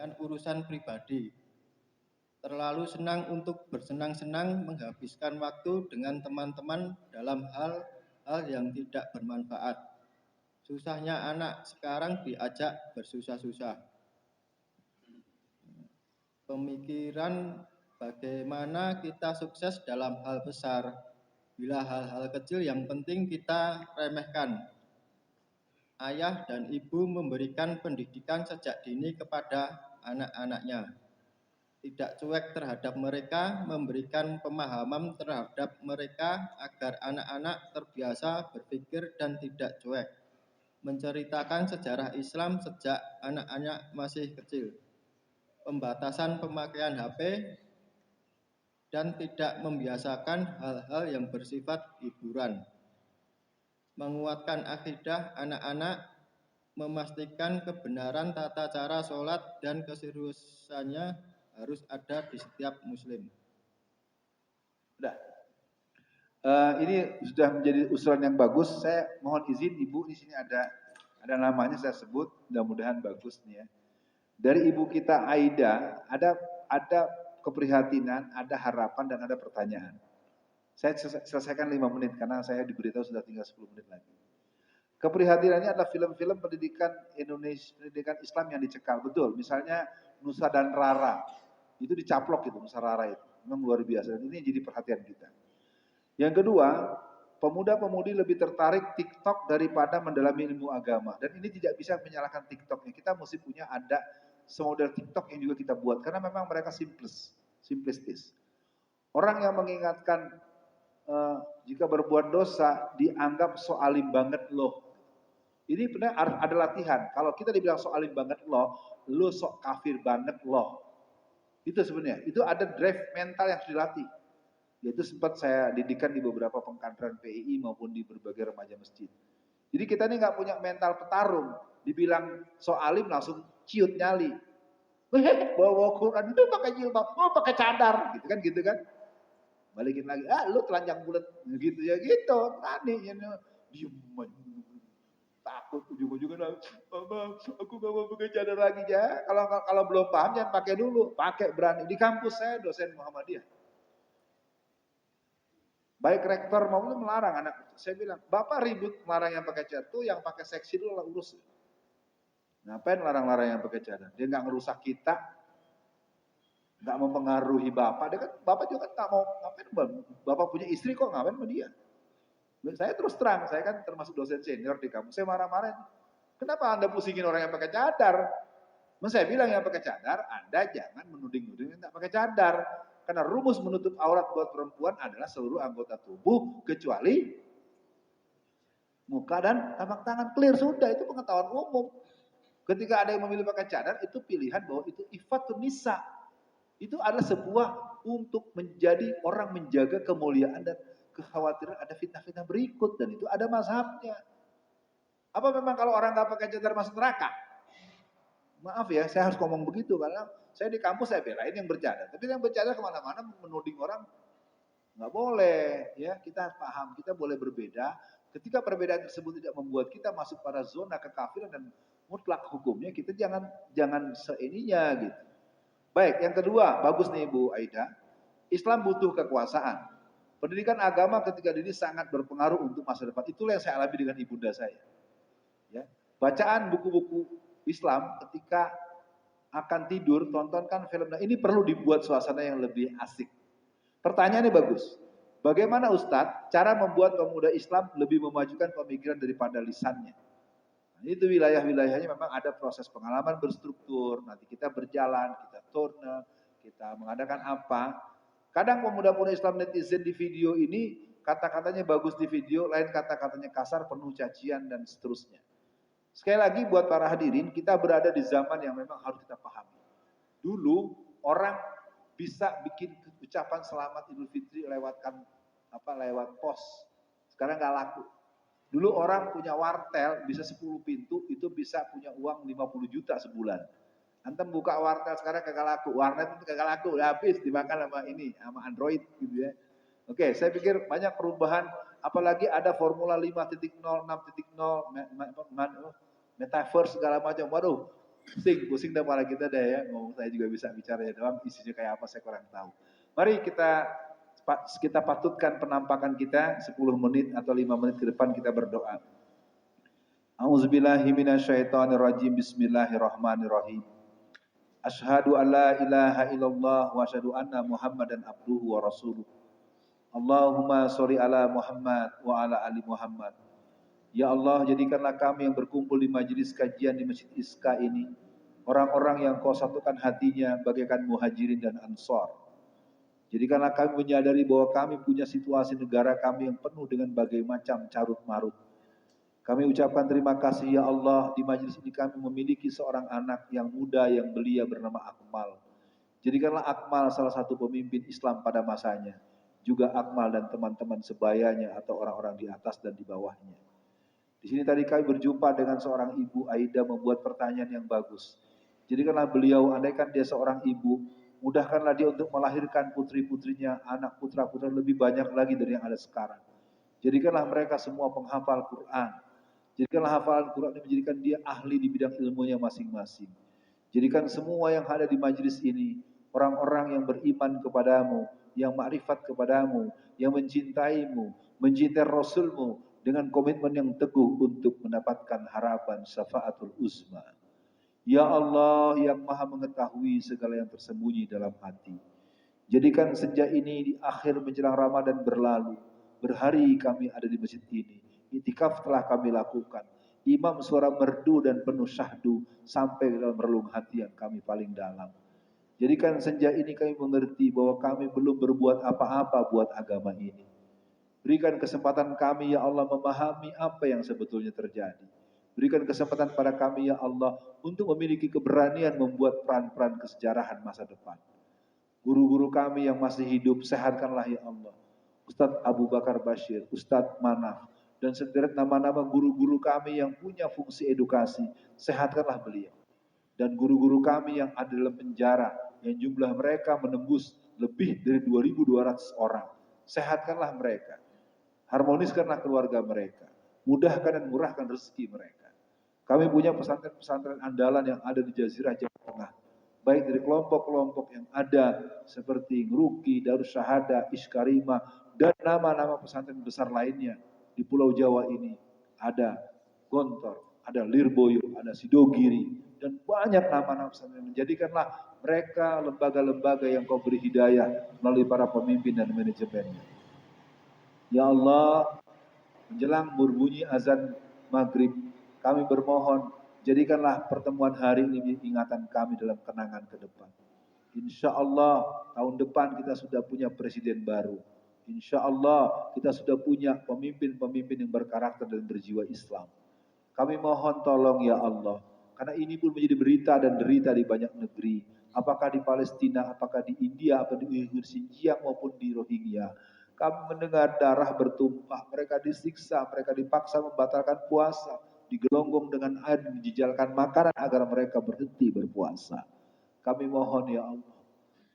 dengan urusan pribadi. Terlalu senang untuk bersenang-senang, menghabiskan waktu dengan teman-teman dalam hal-hal yang tidak bermanfaat. Susahnya anak sekarang diajak bersusah-susah. Pemikiran bagaimana kita sukses dalam hal besar, bila hal-hal kecil yang penting kita remehkan. Ayah dan ibu memberikan pendidikan sejak dini kepada anak-anaknya. Tidak cuek terhadap mereka, memberikan pemahaman terhadap mereka agar anak-anak terbiasa berpikir dan tidak cuek. Menceritakan sejarah Islam sejak anak-anak masih kecil. Pembatasan pemakaian HP dan tidak membiasakan hal-hal yang bersifat hiburan. Menguatkan akidah anak-anak, memastikan kebenaran tata cara sholat dan keseriusannya harus ada di setiap muslim. Udah. Ini sudah menjadi usulan yang bagus. Saya mohon izin Ibu, di sini ada namanya saya sebut, mudah-mudahan bagus nih ya. Dari Ibu kita Aida, ada keprihatinan, ada harapan dan ada pertanyaan. Saya selesaikan 5 menit karena saya diberitahu sudah tinggal 10 menit lagi. Keprihatinannya adalah film-film pendidikan Indonesia, pendidikan Islam yang dicekal. Betul, misalnya Nusa dan Rara. Itu dicaplok itu, Nusa Rara itu. Memang luar biasa. Dan ini jadi perhatian kita. Yang kedua, pemuda-pemudi lebih tertarik TikTok daripada mendalami ilmu agama. Dan ini tidak bisa menyalahkan TikToknya. Kita mesti punya ada semodel TikTok yang juga kita buat. Karena memang mereka simplistis. Orang yang mengingatkan jika berbuat dosa dianggap soalim banget loh. Ini benar ada latihan. Kalau kita dibilang soalim banget loh, lo sok kafir banget loh. Itu sebenarnya. Itu ada drive mental yang harus dilatih. Yaitu sempat saya didikan di beberapa pengkaderan PII maupun di berbagai remaja masjid. Jadi kita ini nggak punya mental petarung. Dibilang soalim langsung ciut nyali. Bawa Quran itu pakai jilbab, pakai cadar, gitu kan? Balikin lagi, lu telanjang bulat, gitu ya gitu. Tadi ya, diem, takut ujung-ujungnya, Mama, aku gak mau pakai cadar lagi ya. Kalau belum paham jangan pakai dulu, pakai berani. Di kampus saya dosen Muhammadiyah. Baik rektor maupun melarang anak. Saya bilang, Bapak ribut melarang yang pakai cadar, tuh yang pakai seksi dulu lah urus. Ngapain larang-larang yang pakai cadar? Dia nggak ngerusak kita, nggak mempengaruhi Bapak. Dia kan, Bapak juga kan nggak mau ngapain, Bapak punya istri kok ngapain sama dia? Saya terus terang, saya kan termasuk dosen senior di kampus. Saya marah-marah. Kenapa Anda pusingin orang yang pakai cadar? Saya bilang yang pakai cadar, Anda jangan menuding-nuding yang tak pakai cadar. Karena rumus menutup aurat buat perempuan adalah seluruh anggota tubuh kecuali muka dan tapak tangan. Clear sudah, itu pengetahuan umum. Ketika ada yang memilih pakai cadar, itu pilihan bahwa itu ifatun nisa. Itu adalah sebuah untuk menjadi orang menjaga kemuliaan dan kekhawatiran ada fitnah-fitnah berikut. Dan itu ada mazhabnya. Apa memang kalau orang nggak pakai cadar masuk neraka? Maaf ya, saya harus ngomong begitu karena saya di kampus saya belain yang bercadar. Tapi yang bercadar kemana-mana menuding orang nggak boleh. Ya, kita paham, kita boleh berbeda. Ketika perbedaan tersebut tidak membuat kita masuk pada zona kekafiran dan mutlak hukumnya, kita jangan seininya gitu. Baik, yang kedua, bagus nih Bu Aida. Islam butuh kekuasaan. Pendidikan agama ketika dini sangat berpengaruh untuk masa depan. Itulah yang saya alami dengan ibunda saya. Ya, bacaan buku-buku Islam ketika akan tidur, tontonkan film. Nah, ini perlu dibuat suasana yang lebih asik. Pertanyaannya bagus. Bagaimana Ustadz cara membuat pemuda Islam lebih memajukan pemikiran daripada lisannya? Nah, itu wilayah-wilayahnya memang ada proses pengalaman berstruktur. Nanti kita berjalan, kita turne, kita mengadakan apa. Kadang pemuda-pemuda Islam netizen di video ini kata-katanya bagus di video, lain kata-katanya kasar, penuh cacian dan seterusnya. Sekali lagi buat para hadirin, kita berada di zaman yang memang harus kita pahami. Dulu orang bisa bikin ucapan selamat Idul Fitri lewat pos. Sekarang nggak laku. Dulu orang punya wartel bisa 10 pintu itu bisa punya uang 50 juta sebulan. Antum buka wartel sekarang kagak laku. Warnet itu kagak laku, udah habis dimakan sama Android gitu ya. Oke, saya pikir banyak perubahan, apalagi ada Formula 5.0, 6.0, metaverse segala macam. Waduh, Pusing dah kepala kita deh ya. Ngomong saya juga bisa bicara ya doang, isinya kayak apa saya kurang tahu. Mari kita patutkan penampakan kita 10 menit atau 5 menit ke depan kita berdoa. A'udzubillahi minasyaitonirrajim. Bismillahirrahmanirrahim. Asyhadu an la ilaha illallah wa asyhadu anna Muhammadan abduhu wa rasuluh. Allahumma sholli ala Muhammad wa ala ali Muhammad. Ya Allah, jadikanlah kami yang berkumpul di majelis kajian di Masjid Iska ini orang-orang yang Kau satukan hatinya bagaikan muhajirin dan ansor. Jadikanlah kami menyadari bahwa kami punya situasi negara kami yang penuh dengan berbagai macam carut marut. Kami ucapkan terima kasih ya Allah, di majelis ini kami memiliki seorang anak yang muda yang belia bernama Akmal. Jadikanlah Akmal salah satu pemimpin Islam pada masanya. Juga Akmal dan teman-teman sebayanya atau orang-orang di atas dan di bawahnya. Di sini tadi kami berjumpa dengan seorang ibu, Aida, membuat pertanyaan yang bagus. Jadikanlah beliau, andaikan dia seorang ibu, mudahkanlah dia untuk melahirkan putri-putrinya, anak putra-putra lebih banyak lagi dari yang ada sekarang. Jadikanlah mereka semua penghafal Quran. Jadikanlah hafalan Quran ini menjadikan dia ahli di bidang ilmunya masing-masing. Jadikan semua yang ada di majelis ini orang-orang yang beriman kepadamu, yang makrifat kepadamu, yang mencintaimu, mencintai Rasulmu dengan komitmen yang teguh untuk mendapatkan harapan syafaatul uzma. Ya Allah yang maha mengetahui segala yang tersembunyi dalam hati. Jadikan senja ini di akhir menjelang Ramadan berlalu. Berhari kami ada di masjid ini. Itikaf telah kami lakukan. Imam suara merdu dan penuh syahdu sampai ke dalam relung hati yang kami paling dalam. Jadikan senja ini kami mengerti bahwa kami belum berbuat apa-apa buat agama ini. Berikan kesempatan kami ya Allah memahami apa yang sebetulnya terjadi. Berikan kesempatan pada kami ya Allah untuk memiliki keberanian membuat peran-peran kesejarahan masa depan. Guru-guru kami yang masih hidup, sehatkanlah ya Allah. Ustadz Abu Bakar Bashir, Ustadz Manaf, dan sederet nama-nama guru-guru kami yang punya fungsi edukasi, sehatkanlah beliau. Dan guru-guru kami yang ada dalam penjara, yang jumlah mereka menembus lebih dari 2.200 orang, sehatkanlah mereka. Harmoniskanlah keluarga mereka. Mudahkan dan murahkan rezeki mereka. Kami punya pesantren-pesantren andalan yang ada di Jazirah Jawa Tengah. Baik dari kelompok-kelompok yang ada seperti Ngruki, Darus Syahada, Iskarima, dan nama-nama pesantren besar lainnya di Pulau Jawa ini. Ada Gontor, ada Lirboyo, ada Sidogiri, dan banyak nama-nama pesantren. Menjadikanlah mereka lembaga-lembaga yang Kau beri hidayah melalui para pemimpin dan manajemennya. Ya Allah, menjelang berbunyi azan maghrib, kami bermohon, jadikanlah pertemuan hari ini ingatan kami dalam kenangan ke depan. Insya Allah tahun depan kita sudah punya presiden baru. Insya Allah kita sudah punya pemimpin-pemimpin yang berkarakter dan berjiwa Islam. Kami mohon tolong ya Allah, karena ini pun menjadi berita dan derita di banyak negeri. Apakah di Palestina, apakah di India, apakah di Uyghur, Xinjiang maupun di Rohingya. Kami mendengar darah bertumpah, mereka disiksa, mereka dipaksa membatalkan puasa, digelonggong dengan air, dijijalkan makanan agar mereka berhenti berpuasa. Kami mohon ya Allah.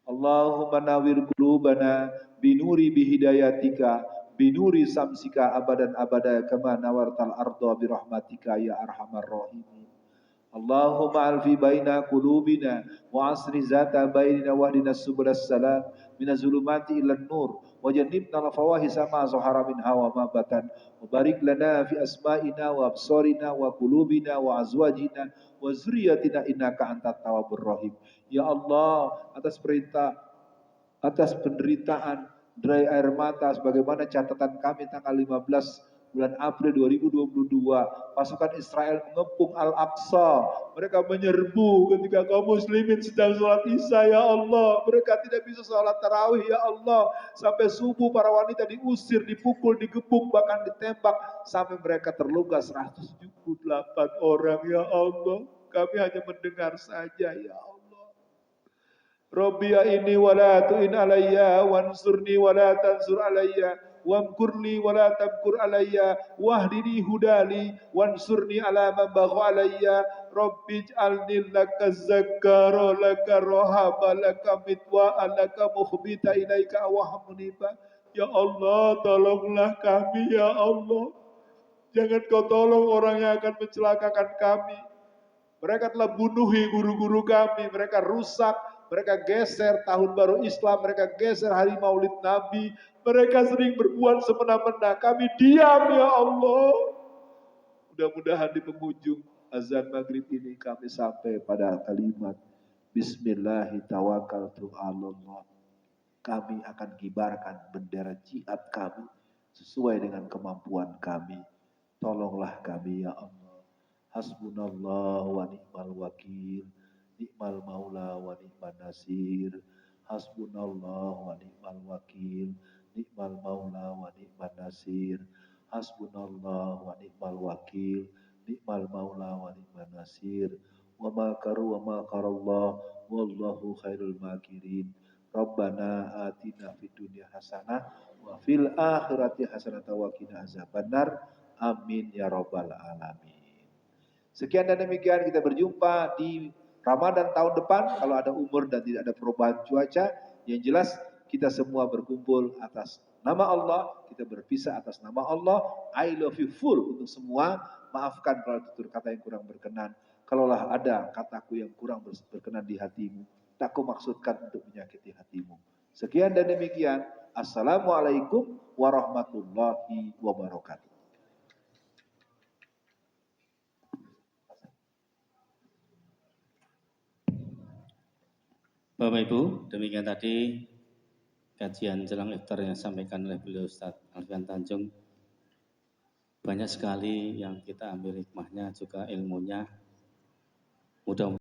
Allahumma nawir qulubana binuri bihidayatika, binuri samsika abadan abada kama nawartal arda birahmatika ya arhamar rahimin. Allahumma alfi baina qulubina wa asri zata bainina wahdina subulas salam minaz zulumati ilan nur wa jannibna al-fawahisa ma zahara minha wa ma batan wa barik lana fi asma'ina wa absarina wa qulubina wa azwajina wa zurriyatina innaka antat tawwabur rahim. Ya Allah, atas perintah, atas penderitaan derai air mata sebagaimana catatan kami tanggal 15 bulan April 2022, pasukan Israel mengepung Al-Aqsa. Mereka menyerbu ketika kaum muslimin sedang sholat Isya ya Allah. Mereka tidak bisa sholat tarawih ya Allah. Sampai subuh para wanita diusir, dipukul, digebuk, bahkan ditembak. Sampai mereka terluka 178 orang ya Allah. Kami hanya mendengar saja ya Allah. Rabbi ya inni wala tu'in alayya wansurni wala tansur alayya wamkurli wala tamkur alayya wahdini hudali wansurni ala man bagha alayya Rabbi ij'alni laka zakkara laka rahaba laka mitwa'a laka mukhbita ilaika wa muniba. Ya Allah, tolonglah kami ya Allah. Jangan Kau tolong orang yang akan mencelakakan kami. Mereka telah bunuhi guru-guru kami, mereka rusak, mereka geser tahun baru Islam, mereka geser hari Maulid Nabi, mereka sering berbuat semena-mena. Kami diam ya Allah. Mudah-mudahan di penghujung azan maghrib ini kami sampai pada kalimat Bismillahirrahmanirrahim. Kami akan kibarkan bendera jihad kami sesuai dengan kemampuan kami. Tolonglah kami ya Allah. Hasbunallah wa ni'mal wakil. Ni'mal maula wa ni'mal nasir. Hasbunallah wa ni'mal wakil. Ni'mal maula wa ni'mal nasir. Hasbunallah wa ni'mal wakil. Ni'mal maula wa ni'mal nasir. Wa makaru wa makarallah. Wallahu khairul makirin. Rabbana atina fid dunya hasanah wa fil akhirati hasanah wa qina azabannar. Amin ya rabbal alamin. Sekian dan demikian, kita berjumpa di Ramadan tahun depan kalau ada umur dan tidak ada perubahan cuaca. Yang jelas kita semua berkumpul atas nama Allah, kita berpisah atas nama Allah. I love you full untuk semua. Maafkan kalau tutur kata yang kurang berkenan. Kalaulah ada kataku yang kurang berkenan di hatimu, tak kumaksudkan untuk menyakiti hatimu. Sekian dan demikian. Assalamualaikum warahmatullahi wabarakatuh. Bapak Ibu, demikian tadi kajian jelang iftar yang disampaikan oleh beliau Ustadz Alfian Tanjung. Banyak sekali yang kita ambil hikmahnya, juga ilmunya. Mudah-mudahan